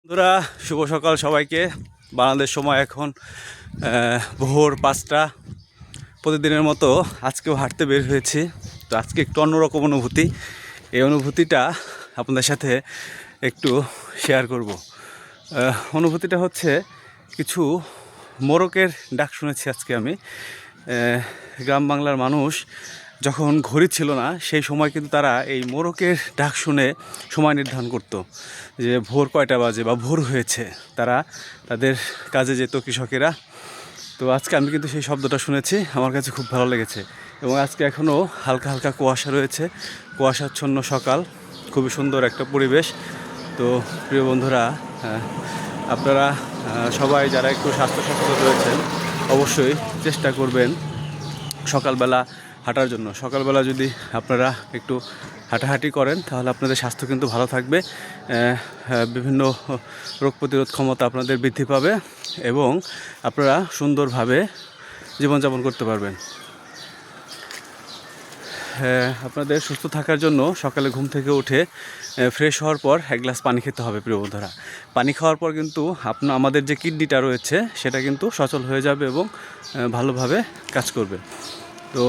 বন্ধুরা, শুভ সকাল সবাইকে। বাংলাদেশ সময় এখন ভোর 5টা। প্রতিদিনের মতো আজকেও হাঁটতে বের হয়েছি। তো আজকে একটু অন্যরকম অনুভূতি। এই অনুভূতিটা আপনাদের সাথে একটু শেয়ার করব। অনুভূতিটা হচ্ছে কিছু মোরগের ডাক শুনেছি আজকে আমি। গ্রাম বাংলার মানুষ যখন ঘড়ি ছিল না সেই সময় কিন্তু তারা এই মোরগের ডাক শুনে সময় নির্ধারণ করতো যে ভোর কয়টা বাজে বা ভোর হয়েছে। তারা তাদের কাজে যেত কৃষকেরা। তো আজকে আমি কিন্তু সেই শব্দটা শুনেছি, আমার কাছে খুব ভালো লেগেছে। এবং আজকে এখনও হালকা হালকা কুয়াশা রয়েছে, কুয়াশাচ্ছন্ন সকাল, খুবই সুন্দর একটা পরিবেশ। তো প্রিয় বন্ধুরা, আপনারা সবাই যারা একটু স্বাস্থ্য সচেতন রয়েছেন অবশ্যই চেষ্টা করবেন সকালবেলা হাঁটার জন্য। সকালবেলা যদি আপনারা একটু হাঁটাহাঁটি করেন তাহলে আপনাদের স্বাস্থ্য কিন্তু ভালো থাকবে, বিভিন্ন রোগ প্রতিরোধ ক্ষমতা আপনাদের বৃদ্ধি পাবে এবং আপনারা সুন্দরভাবে জীবনযাপন করতে পারবেন। আপনাদের সুস্থ থাকার জন্য সকালে ঘুম থেকে উঠে ফ্রেশ হওয়ার পর এক গ্লাস পানি খেতে হবে প্রিয় বন্ধুরা। পানি খাওয়ার পর কিন্তু আমাদের যে কিডনিটা রয়েছে সেটা কিন্তু সচল হয়ে যাবে এবং ভালোভাবে কাজ করবে। তো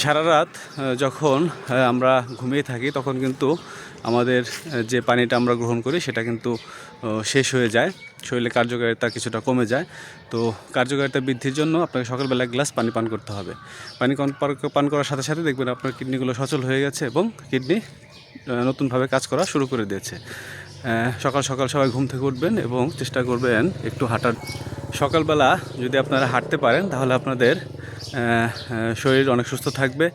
সারা রাত যখন আমরা ঘুমিয়ে থাকি তখন কিন্তু আমাদের যে পানিটা আমরা গ্রহণ করি সেটা কিন্তু শেষ হয়ে যায়, শরীরে কার্যকারিতা কিছুটা কমে যায়। তো কার্যকারিতা বৃদ্ধির জন্য আপনাকে সকালবেলা এক গ্লাস পানি পান করতে হবে। পানি পান করার সাথে সাথে দেখবেন আপনার কিডনিগুলো সচল হয়ে গেছে এবং কিডনি নতুনভাবে কাজ করা শুরু করে দিয়েছে। সকাল সকাল সবাই ঘুম থেকে উঠবেন এবং চেষ্টা করবেন একটু হাঁটার। সকালবেলা যদি আপনারা হাঁটতে পারেন তাহলে আপনাদের শরীর অনেক সুস্থ থাকবে,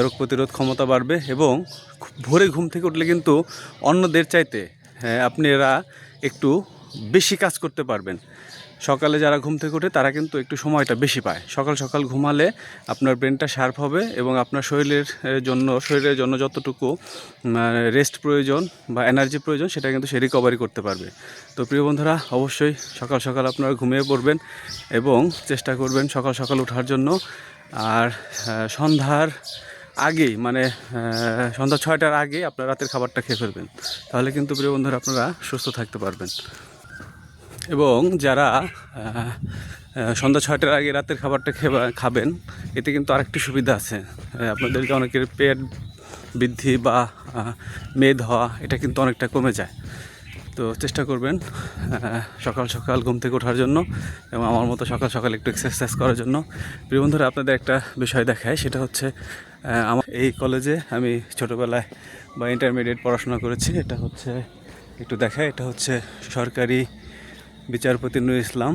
রোগ প্রতিরোধ ক্ষমতা বাড়বে এবং ভোরে ঘুম থেকে উঠলে কিন্তু অন্যদের চাইতে আপনারা একটু বেশি কাজ করতে পারবেন। সকালে যারা ঘুম থেকে ওঠে তারা কিন্তু একটু সময়টা বেশি পায়। সকাল সকাল ঘুমালে আপনার ব্রেনটা শার্প হবে এবং আপনার শরীরের জন্য যতটুকু রেস্ট প্রয়োজন বা এনার্জি প্রয়োজন সেটা কিন্তু সে রিকভারি করতে পারবে। তো প্রিয় বন্ধুরা, অবশ্যই সকাল সকাল আপনারা ঘুমিয়ে পড়বেন এবং চেষ্টা করবেন সকাল সকাল ওঠার জন্য। আর সন্ধ্যার আগেই, মানে সন্ধ্যা 6টার আগে আপনারা রাতের খাবারটা খেয়ে ফেলবেন, তাহলে কিন্তু প্রিয় বন্ধুরা আপনারা সুস্থ থাকতে পারবেন। এবং যারা সন্ধ্যা 6টার আগে রাতের খাবারটা খাবেন, এতে কিন্তু আরেকটি সুবিধা আছে। আপনাদেরকে অনেকের পেট বৃদ্ধি বা মেদ হওয়া এটা কিন্তু অনেকটা কমে যায়। তো চেষ্টা করবেন সকাল সকাল ঘুম থেকে ওঠার জন্য এবং আমার মতো সকাল সকাল একটু এক্সারসাইজ করার জন্য। প্রিয় বন্ধুরা, আপনাদের একটা বিষয় দেখায়, সেটা হচ্ছে আমার এই কলেজে আমি ছোটোবেলায় বা ইন্টারমিডিয়েট পড়াশোনা করেছি। এটা হচ্ছে একটু দেখায়, এটা হচ্ছে সরকারি বিচারপতি নুরুল ইসলাম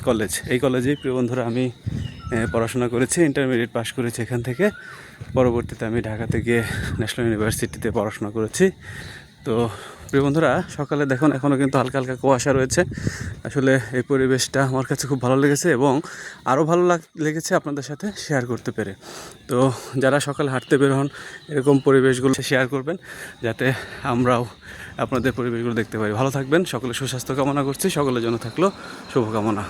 কলেজ। এই কলেজেই প্রিয় বন্ধুরা আমি পড়াশোনা করেছি, ইন্টারমিডিয়েট পাশ করেছি এখান থেকে। পরবর্তীতে আমি ঢাকাতে গিয়ে ন্যাশনাল ইউনিভার্সিটিতে পড়াশোনা করেছি। তো প্রিয় বন্ধুরা, সকালে দেখুন এখনও কিন্তু হালকা হালকা কুয়াশা রয়েছে। আসলে এই পরিবেশটা আমার কাছে খুব ভালো লেগেছে এবং আরও ভালো লেগেছে আপনাদের সাথে শেয়ার করতে পেরে। তো যারা সকালে হাঁটতে বের হন এরকম পরিবেশগুলো শেয়ার করবেন যাতে আমরাও আপনাদের পরিবেশগুলো দেখতে পারি। ভালো থাকবেন, সকলে সুস্বাস্থ্য কামনা করছি। সকলের জন্য থাকলো শুভকামনা।